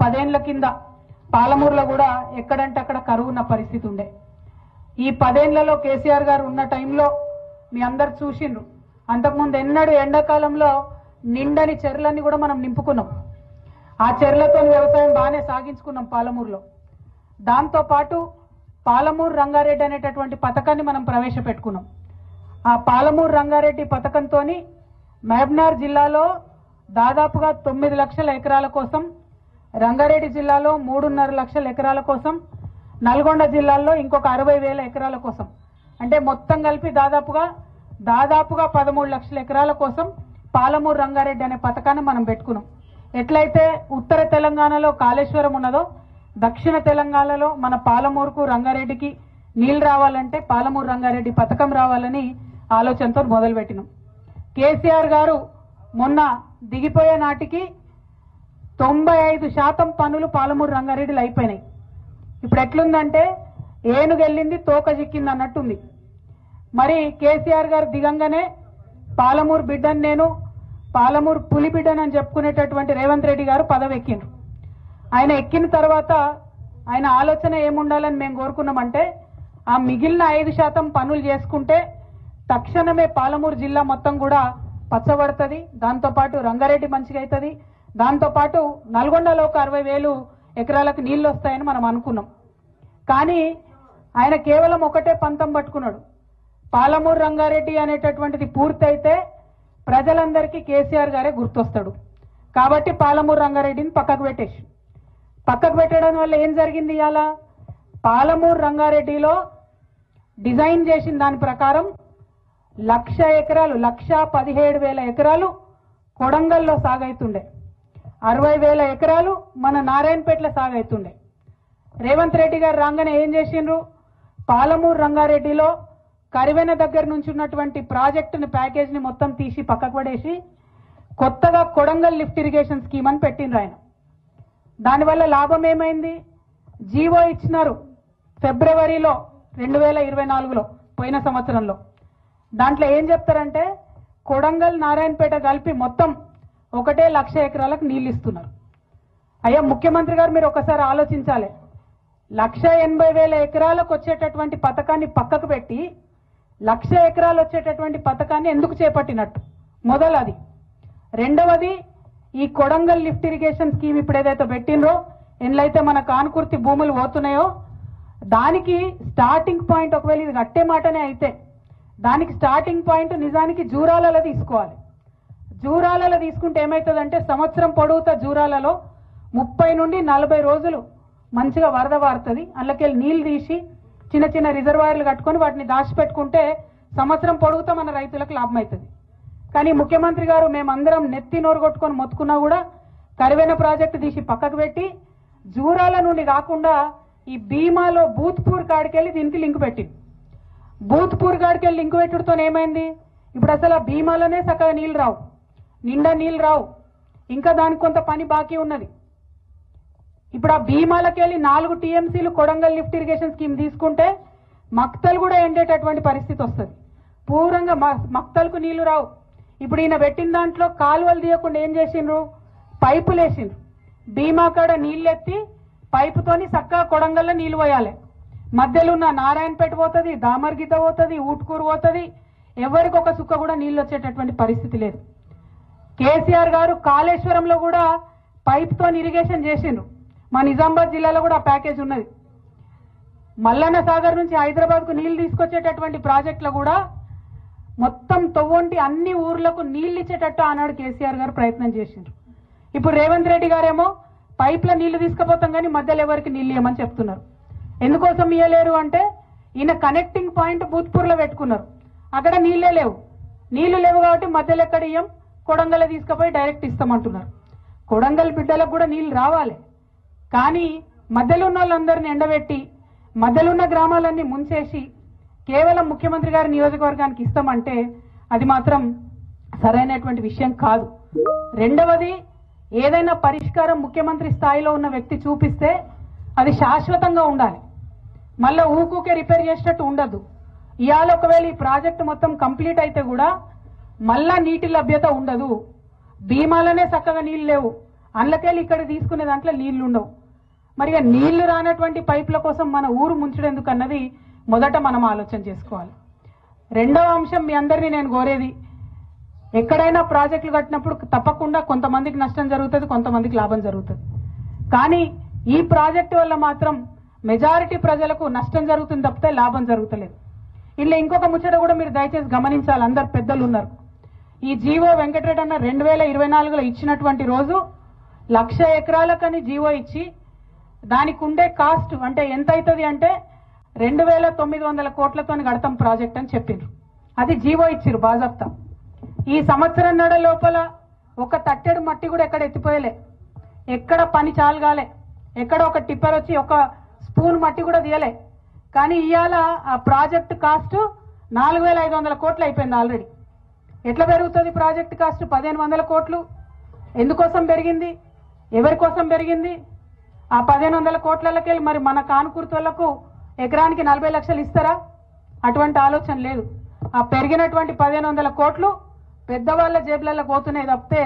10 ఏళ్ల కింద పాలమూరులో కూడా ఎక్కడంటే అక్కడ కరువు ఉన్న పరిస్థితి ఉండే. ఈ 10 ఏళ్లలో కేసీఆర్ గారు ఉన్న టైంలో మీ అందరు చూసిండ్రు. అంతకుముందు ఎన్నడూ ఎండాకాలంలో నిండని చెర్లన్నీ కూడా మనం నింపుకున్నాం. ఆ చెర్లతో వ్యవసాయం బాగానే సాగించుకున్నాం పాలమూరులో. దాంతోపాటు పాలమూరు రంగారెడ్డి అనేటటువంటి పథకాన్ని మనం ప్రవేశపెట్టుకున్నాం. ఆ పాలమూరు రంగారెడ్డి పథకంతో మహబూబ్నగర్ జిల్లాలో దాదాపుగా 9 లక్షల ఎకరాల కోసం, రంగారెడ్డి జిల్లాలో 3.5 లక్షల ఎకరాల కోసం, నల్గొండ జిల్లాలో ఇంకొక 60,000 ఎకరాల కోసం, అంటే మొత్తం కలిపి దాదాపుగా 13 లక్షల ఎకరాల కోసం పాలమూరు రంగారెడ్డి అనే పథకాన్ని మనం పెట్టుకున్నాం. ఎట్లయితే ఉత్తర తెలంగాణలో కాళేశ్వరం ఉన్నదో దక్షిణ తెలంగాణలో మన పాలమూరుకు రంగారెడ్డికి నీళ్లు రావాలంటే పాలమూరు రంగారెడ్డి పథకం రావాలని ఆలోచనతో మొదలుపెట్టినాం. కేసీఆర్ గారు మొన్న దిగిపోయే నాటికి 95% పనులు పాలమూరు రంగారెడ్డిలో అయిపోయినాయి. ఇప్పుడు ఎట్లుందంటే ఏనుగెళ్ళింది తోక చిక్కింది అన్నట్టుంది. మరి కేసీఆర్ గారు దిగంగానే పాలమూరు బిడ్డను నేను, పాలమూరు పులి బిడ్డనని చెప్పుకునేటటువంటి రేవంత్ రెడ్డి గారు పదవి ఎక్కిండ్రు. ఆయన ఎక్కిన తర్వాత ఆయన ఆలోచన ఏముండాలని మేము కోరుకున్నామంటే ఆ మిగిలిన 5% పనులు చేసుకుంటే తక్షణమే పాలమూరు జిల్లా మొత్తం కూడా పచ్చబడుతుంది, దాంతోపాటు రంగారెడ్డి మంచిగా అవుతుంది, దాంతోపాటు నల్గొండలో ఒక 60,000 ఎకరాలకు నీళ్లు వస్తాయని మనం అనుకున్నాం. కానీ ఆయన కేవలం ఒకటే పంతం పట్టుకున్నాడు. పాలమూరు రంగారెడ్డి అనేటటువంటిది పూర్తయితే ప్రజలందరికీ కేసీఆర్ గారే గుర్తొస్తాడు కాబట్టి పాలమూరు రంగారెడ్డిని పక్కకు పెట్టడం వల్ల ఏం జరిగింది? ఇవాళ పాలమూరు రంగారెడ్డిలో డిజైన్ చేసిన దాని ప్రకారం 1,00,000 ఎకరాలు, 1,17,000 ఎకరాలు కొడంగల్లో సాగైతుండే, 60,000 ఎకరాలు మన నారాయణపేటలో సాగైతుండే. రేవంత్ రెడ్డి గారు రాగానే ఏం చేసిండ్రు? పాలమూరు రంగారెడ్డిలో కరివెన దగ్గర నుంచి ఉన్నటువంటి ప్రాజెక్టుని ప్యాకేజ్ని మొత్తం తీసి పక్కకు పడేసి కొత్తగా కొడంగల్ లిఫ్ట్ ఇరిగేషన్ స్కీమ్ అని పెట్టిండ్రు ఆయన. దానివల్ల లాభం ఏమైంది? జీవో ఇచ్చినారు ఫిబ్రవరిలో 2024లో, పోయిన సంవత్సరంలో. దాంట్లో ఏం చెప్తారంటే కొడంగల్ నారాయణపేట కలిపి మొత్తం 1,00,000 ఎకరాలకు నీళ్ళు ఇస్తున్నారు. అయ్యా ముఖ్యమంత్రి గారు మీరు ఒకసారి ఆలోచించాలి. 1,80,000 ఎకరాలకు వచ్చేటటువంటి పథకాన్ని పక్కకు పెట్టి 1,00,000 ఎకరాలు వచ్చేటటువంటి పథకాన్ని ఎందుకు చేపట్టినట్టు? మొదలది. రెండవది, ఈ కొడంగల్ లిఫ్ట్ ఇరిగేషన్ స్కీమ్ ఇప్పుడు ఏదైతే పెట్టినరో, ఎన్లైతే మన కానుకుర్తి భూములు పోతున్నాయో దానికి స్టార్టింగ్ పాయింట్, ఒకవేళ ఇది కట్టే మాటనే అయితే దానికి స్టార్టింగ్ పాయింట్ నిజానికి జూరాలలో తీసుకోవాలి. జూరాలలో తీసుకుంటే ఏమవుతుందంటే సంవత్సరం పొడవుతా జూరాలలో 30 నుండి 40 రోజులు మంచిగా వరద వారుతుంది. అందులోకెళ్ళి నీళ్లు తీసి చిన్న చిన్న రిజర్వాయర్లు కట్టుకొని వాటిని దాచిపెట్టుకుంటే సంవత్సరం పొడుగుతా మన రైతులకు లాభం అవుతుంది. కానీ ముఖ్యమంత్రి గారు మేమందరం నెత్తి నోరు కొట్టుకొని మొత్తుకున్నా కూడా కరివెన ప్రాజెక్టు తీసి పక్కకు పెట్టి జూరాల నుండి కాకుండా ఈ భీమాలో బూత్పూర్ కాడికెళ్ళి దీనికి లింక్ పెట్టింది. బూత్పూర్ కాడికెళ్ళి లింక్ పెట్టుడుతో ఏమైంది? ఇప్పుడు అసలు ఆ భీమాలోనే చక్కగా నీళ్ళు రావు, నిండా నీళ్ళు రావు, ఇంకా దానికి కొంత పని బాకీ ఉన్నది. ఇప్పుడు ఆ భీమాలకెళ్ళి 4 TMCలు కొడంగల్ లిఫ్ట్ ఇరిగేషన్ స్కీమ్ తీసుకుంటే మక్తలు కూడా ఎండేటటువంటి పరిస్థితి వస్తుంది. పూర్వంగా మక్తలకు నీళ్లు రావు. ఇప్పుడు ఈయన పెట్టిన దాంట్లో కాలువలు తీయకుండా ఏం చేసిండ్రు? పైపులు వేసిండ్రు. భీమా కాడ నీళ్ళెత్తి పైపుతోని చక్కగా కొడంగల్లో నీళ్లు పోయాలి. మధ్యలో ఉన్న నారాయణపేట పోతుంది, దామర్గిద్ద పోతుంది, ఊట్కూరు పోతుంది, ఎవరికి ఒక సుక్క కూడా నీళ్ళు వచ్చేటటువంటి పరిస్థితి లేదు. కేసీఆర్ గారు కాళేశ్వరంలో కూడా పైపుతో ఇరిగేషన్ చేసిండ్రు. మా నిజామాబాద్ జిల్లాలో కూడా ఆ ప్యాకేజ్ ఉన్నది. మల్లన్న సాగర్ నుంచి హైదరాబాద్కు నీళ్లు తీసుకొచ్చేటటువంటి ప్రాజెక్టులో కూడా మొత్తం తొవ్వంటి అన్ని ఊర్లకు నీళ్లు ఇచ్చేటట్టు ఆనాడు కేసీఆర్ గారు ప్రయత్నం చేసిండ్రు. ఇప్పుడు రేవంత్ రెడ్డి గారేమో పైప్ల నీళ్లు తీసుకుపోతాం కానీ మధ్యలో ఎవరికి నీళ్ళు ఇవ్వమని చెప్తున్నారు. ఎందుకోసం ఇవ్వలేరు అంటే ఈయన కనెక్టింగ్ పాయింట్ బూత్పూర్లో పెట్టుకున్నారు, అక్కడ నీళ్లే లేవు. నీళ్లు లేవు కాబట్టి మధ్యలో ఎక్కడ ఇయ్యం, కొడంగల్ తీసుకుపోయి డైరెక్ట్ ఇస్తామంటున్నారు. కొడంగల్ బిడ్డలకు కూడా నీళ్లు రావాలి, కానీ మధ్యలో ఉన్న వాళ్ళందరినీ ఎండబెట్టి మధ్యలో ఉన్న గ్రామాలన్నీ ముంచేసి కేవలం ముఖ్యమంత్రి గారి నియోజకవర్గానికి ఇస్తామంటే అది మాత్రం సరైనటువంటి విషయం కాదు. రెండవది, ఏదైనా పరిష్కారం ముఖ్యమంత్రి స్థాయిలో ఉన్న వ్యక్తి చూపిస్తే అది శాశ్వతంగా ఉండాలి, మళ్ళీ ఊకూకే రిపేర్ చేసేటట్టు ఉండదు. ఇవాళ ఒకవేళ ఈ ప్రాజెక్టు మొత్తం కంప్లీట్ అయితే కూడా మళ్ళా నీటి లభ్యత ఉండదు. భీమాలనే చక్కగా నీళ్ళు లేవు, అందులోకెళ్ళి ఇక్కడ తీసుకునే దాంట్లో నీళ్లు ఉండవు. మరి ఇక నీళ్లు రానటువంటి పైపుల కోసం మన ఊరు ముంచడం ఎందుకు అన్నది మొదట మనం ఆలోచన చేసుకోవాలి. రెండవ అంశం, మీ అందరినీ నేను కోరేది, ఎక్కడైనా ప్రాజెక్టులు కట్టినప్పుడు తప్పకుండా కొంతమందికి నష్టం జరుగుతుంది, కొంతమందికి లాభం జరుగుతుంది. కానీ ఈ ప్రాజెక్టు వల్ల మాత్రం మెజారిటీ ప్రజలకు నష్టం జరుగుతుంది తప్పితే లాభం జరుగుతలేదు. ఇలా ఇంకొక ముచ్చట కూడా మీరు దయచేసి గమనించాలి, అందరు పెద్దలు ఉన్నారు. ఈ జీవో వెంకటరెడ్డి అన్న 2024లో ఇచ్చినటువంటి రోజు 1,00,000 ఎకరాలకని జీవో ఇచ్చి దానికి ఉండే కాస్ట్ అంటే ఎంత అవుతుంది అంటే 2,900 కోట్లతో కడతాం ప్రాజెక్ట్ అని చెప్పిండ్రు. అది జీవో ఇచ్చిరు బాజప్తా. ఈ సంవత్సరం నడ లోపల ఒక తట్టెడు మట్టి కూడా ఎక్కడ ఎత్తిపోయలే, ఎక్కడ పని చాలుగాలే, ఎక్కడ ఒక టిప్పర్ వచ్చి ఒక స్పూన్ మట్టి కూడా తీయలే. కానీ ఇవాళ ఆ ప్రాజెక్ట్ కాస్ట్ 4,500 కోట్లు అయిపోయింది ఆల్రెడీ. ఎట్లా పెరుగుతుంది ప్రాజెక్ట్ కాస్ట్? 1,500 కోట్లు. ఎందుకోసం పెరిగింది? ఎవరి కోసం పెరిగింది? ఆ 1,500 కోట్లకెళ్ళి మరి మన కానుకూర్తోళ్లకు ఎకరానికి 40 లక్షలు ఇస్తారా? అటువంటి ఆలోచన లేదు. ఆ పెరిగినటువంటి 1,500 కోట్లు పెద్దవాళ్ళ జేబులలో పోతున్నాయి తప్పితే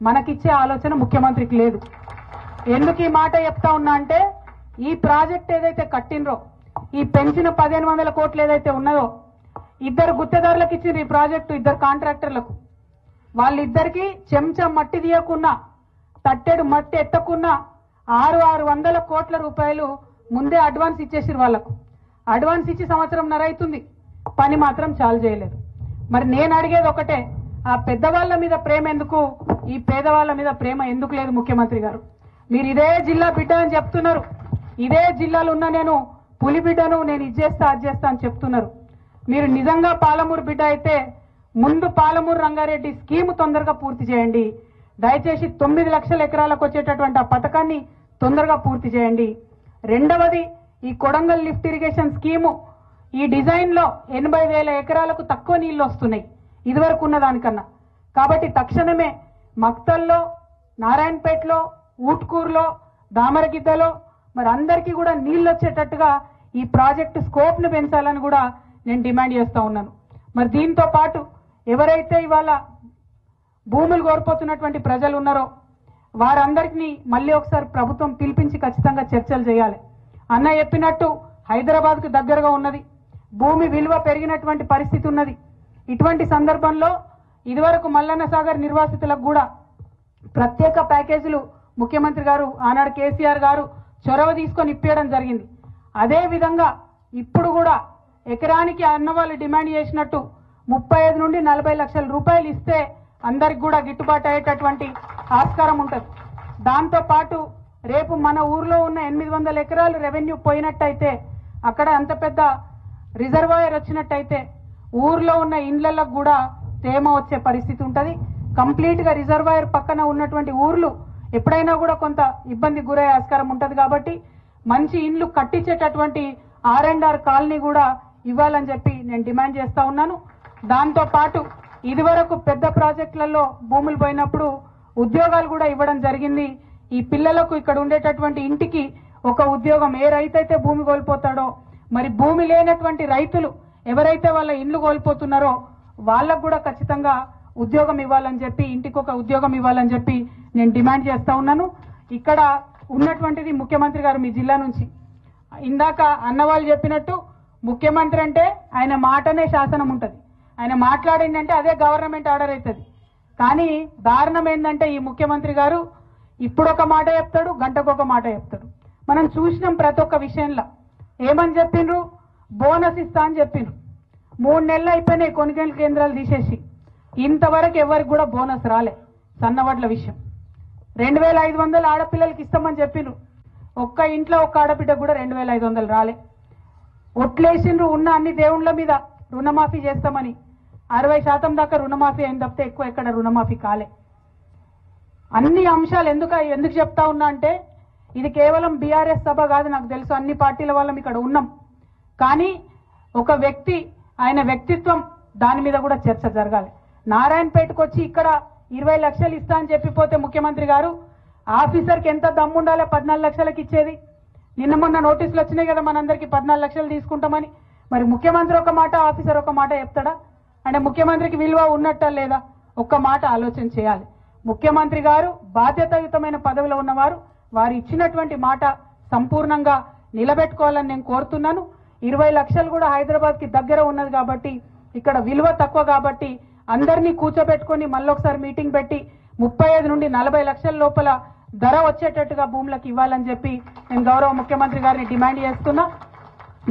మనకిచ్చే ఆలోచన ముఖ్యమంత్రికి లేదు. ఎందుకు ఈ మాట చెప్తా ఉన్నా అంటే, ఈ ప్రాజెక్ట్ ఏదైతే కట్టినరో, ఈ పెంచిన 1,500 కోట్లు ఏదైతే ఉన్నదో, ఇద్దరు గుత్తేదారులకు ఇచ్చిండ్రు ఈ ప్రాజెక్టు, ఇద్దరు కాంట్రాక్టర్లకు. వాళ్ళిద్దరికి చెంచా మట్టి తీయకున్నా, తట్టెడు మట్టి ఎత్తకున్నా 600 కోట్ల రూపాయలు ముందే అడ్వాన్స్ ఇచ్చేసిరు వాళ్ళకు. అడ్వాన్స్ ఇచ్చి సంవత్సరంన్నర అవుతుంది, పని మాత్రం చాలు చేయలేదు. మరి నేను అడిగేది ఒకటే, ఆ పెద్దవాళ్ళ మీద ప్రేమ ఎందుకు, ఈ పేదవాళ్ళ మీద ప్రేమ ఎందుకు లేదు ముఖ్యమంత్రి గారు? మీరు ఇదే జిల్లా బిడ్డ అని చెప్తున్నారు, ఇదే జిల్లాలో ఉన్న నేను పులి బిడ్డను, నేను ఇది చేస్తా అది చేస్తా అని చెప్తున్నారు. మీరు నిజంగా పాలమూరు బిడ్డ అయితే ముందు పాలమూరు రంగారెడ్డి స్కీమ్ తొందరగా పూర్తి చేయండి. దయచేసి 9 లక్షల ఎకరాలకు వచ్చేటటువంటి ఆ పథకాన్ని తొందరగా పూర్తి చేయండి. రెండవది, ఈ కొడంగల్ లిఫ్ట్ ఇరిగేషన్ స్కీము, ఈ డిజైన్ లో 80,000 ఎకరాలకు తక్కువ నీళ్లు వస్తున్నాయి ఇదివరకు ఉన్న దానికన్నా. కాబట్టి తక్షణమే మక్తల్లో, నారాయణపేటలో, ఊట్కూరులో, దామరగిద్దలో మరి అందరికీ కూడా నీళ్లు వచ్చేటట్టుగా ఈ ప్రాజెక్టు స్కోప్ ను పెంచాలని కూడా నేను డిమాండ్ చేస్తా ఉన్నాను. మరి దీంతో పాటు ఎవరైతే ఇవాళ భూములు కోల్పోతున్నటువంటి ప్రజలు ఉన్నారో వారందరికీ మళ్ళీ ఒకసారి ప్రభుత్వం పిలిపించి ఖచ్చితంగా చర్చలు చేయాలి. అన్న చెప్పినట్టు హైదరాబాద్ కు దగ్గరగా ఉన్నది, భూమి విలువ పెరిగినటువంటి పరిస్థితి ఉన్నది. ఇటువంటి సందర్భంలో ఇదివరకు మల్లన్న సాగర్ నిర్వాసితులకు కూడా ప్రత్యేక ప్యాకేజీలు ముఖ్యమంత్రి గారు ఆనాడు కేసీఆర్ గారు చొరవ తీసుకొని ఇప్పించడం జరిగింది. అదే విధంగా ఇప్పుడు కూడా ఎకరానికి అన్నవాళ్ళు డిమాండ్ చేసినట్టు 35 నుండి 40 లక్షల రూపాయలు ఇస్తే అందరికి కూడా గిట్టుబాటు అయ్యేటటువంటి ఆస్కారం ఉంటుంది. దాంతో పాటు రేపు మన ఊర్లో ఉన్న 800 ఎకరాలు రెవెన్యూ పోయినట్టయితే, అక్కడ అంత పెద్ద రిజర్వాయర్ వచ్చినట్టయితే ఊర్లో ఉన్న ఇండ్లకు కూడా తేమ వచ్చే పరిస్థితి ఉంటుంది. కంప్లీట్ గా రిజర్వాయర్ పక్కన ఉన్నటువంటి ఊర్లు ఎప్పుడైనా కూడా కొంత ఇబ్బంది గురయ్యే ఆస్కారం ఉంటుంది. కాబట్టి మంచి ఇండ్లు కట్టించేటటువంటి R&R కాలనీ కూడా ఇవ్వాలని చెప్పి నేను డిమాండ్ చేస్తా ఉన్నాను. దాంతో పాటు ఇదివరకు పెద్ద ప్రాజెక్టులలో భూములు పోయినప్పుడు ఉద్యోగాలు కూడా ఇవ్వడం జరిగింది. ఈ పిల్లలకు ఇక్కడ ఉండేటటువంటి ఇంటికి ఒక ఉద్యోగం, ఏ రైతు అయితే భూమి కోల్పోతాడో, మరి భూమి లేనటువంటి రైతులు ఎవరైతే వాళ్ళ ఇండ్లు కోల్పోతున్నారో వాళ్ళకు కూడా ఖచ్చితంగా ఉద్యోగం ఇవ్వాలని చెప్పి, ఇంటికి ఒక ఉద్యోగం ఇవ్వాలని చెప్పి నేను డిమాండ్ చేస్తా ఉన్నాను. ఇక్కడ ఉన్నటువంటిది ముఖ్యమంత్రి గారు మీ జిల్లా నుంచి, ఇందాక అన్నవాళ్ళు చెప్పినట్టు ముఖ్యమంత్రి అంటే ఆయన మాటనే శాసనం ఉంటుంది, ఆయన మాట్లాడిందంటే అదే గవర్నమెంట్ ఆర్డర్ అవుతుంది. కానీ దారుణం ఏంటంటే ఈ ముఖ్యమంత్రి గారు ఇప్పుడు ఒక మాట చెప్తాడు, గంటకు ఒక మాట చెప్తాడు. మనం చూసినాం ప్రతి ఒక్క విషయంలో. ఏమని చెప్పిండ్రు? బోనస్ ఇస్తా అని చెప్పిండ్రు. 3 నెలలు అయిపోయినాయి కొనుగోలు కేంద్రాలు తీసేసి, ఇంతవరకు ఎవరికి కూడా బోనస్ రాలే. సన్నవడ్ల విషయం 2,500 ఆడపిల్లలకి ఇస్తామని చెప్పిండ్రు, ఒక్క ఇంట్లో ఒక్క ఆడబిడ్డ కూడా 2,500 రాలే. ఒట్లేసిండ్రు ఉన్న అన్ని దేవుళ్ళ మీద రుణమాఫీ చేస్తామని, 60% దాకా రుణమాఫీ అయిన తప్పితే ఎక్కువ ఎక్కడ రుణమాఫీ కాలే. అన్ని అంశాలు ఎందుకు చెప్తా ఉన్నా అంటే, ఇది కేవలం బీఆర్ఎస్ సభ కాదు, నాకు తెలుసు అన్ని పార్టీల వాళ్ళం ఇక్కడ ఉన్నాం. కానీ ఒక వ్యక్తి, ఆయన వ్యక్తిత్వం, దాని మీద కూడా చర్చ జరగాలి. నారాయణపేటకు వచ్చి ఇక్కడ 20 లక్షలు ఇస్తా అని చెప్పిపోతే ముఖ్యమంత్రి గారు, ఆఫీసర్కి ఎంత దమ్ము ఉండాలి 14 లక్షలకు ఇచ్చేది? నిన్న మొన్న నోటీసులు వచ్చినాయి కదా మనందరికీ 14 లక్షలు తీసుకుంటామని. మరి ముఖ్యమంత్రి ఒక మాట, ఆఫీసర్ ఒక మాట చెప్తాడా? అంటే ముఖ్యమంత్రికి విలువ ఉన్నట్టా లేదా? ఒక్క మాట ఆలోచన చేయాలి. ముఖ్యమంత్రి గారు బాధ్యతాయుతమైన పదవిలో ఉన్నవారు వారు ఇచ్చినటువంటి మాట సంపూర్ణంగా నిలబెట్టుకోవాలని నేను కోరుతున్నాను. 20 లక్షలు కూడా హైదరాబాద్కి దగ్గర ఉన్నది కాబట్టి ఇక్కడ విలువ తక్కువ కాబట్టి అందరినీ కూర్చోబెట్టుకొని మళ్ళొకసారి మీటింగ్ పెట్టి 35 నుండి 40 లక్షల లోపల ధర వచ్చేటట్టుగా భూములకు ఇవ్వాలని చెప్పి నేను గౌరవ ముఖ్యమంత్రి గారిని డిమాండ్ చేస్తున్నా.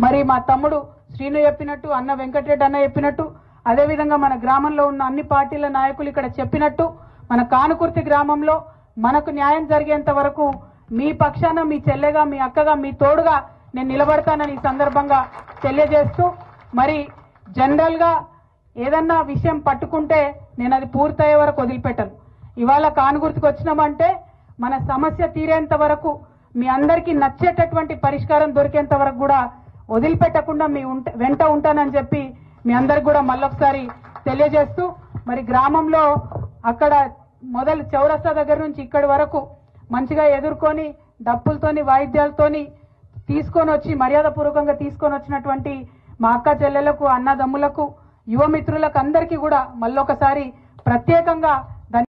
మరి మా తమ్ముడు శ్రీను చెప్పినట్టు, అన్న వెంకటరెడ్డి అన్న చెప్పినట్టు, అదేవిధంగా మన గ్రామంలో ఉన్న అన్ని పార్టీల నాయకులు ఇక్కడ చెప్పినట్టు మన కానుకుర్తి గ్రామంలో మనకు న్యాయం జరిగేంత వరకు మీ పక్షాన, మీ చెల్లెగా, మీ అక్కగా, మీ తోడుగా నేను నిలబడతానని ఈ సందర్భంగా తెలియజేస్తూ, మరి జనరల్గా ఏదన్నా విషయం పట్టుకుంటే నేను అది పూర్తయ్యే వరకు వదిలిపెట్టను. ఇవాళ కానుగుర్తికి వచ్చినామంటే మన సమస్య తీరేంత వరకు, మీ అందరికీ నచ్చేటటువంటి పరిష్కారం దొరికేంత వరకు కూడా వదిలిపెట్టకుండా మీ వెంట ఉంటానని చెప్పి మీ అందరికి కూడా మళ్ళొకసారి తెలియజేస్తూ, మరి గ్రామంలో అక్కడ మొదలు చౌరస్తా దగ్గర నుంచి ఇక్కడి వరకు మంచిగా ఎదుర్కొని డప్పులతోని వాయిద్యాలతోని తీసుకొని వచ్చి మర్యాదపూర్వకంగా తీసుకొని వచ్చినటువంటి మా అక్క చెల్లెలకు, అన్నదమ్ములకు, యువమిత్రులకు అందరికీ కూడా మళ్ళొకసారి ప్రత్యేకంగా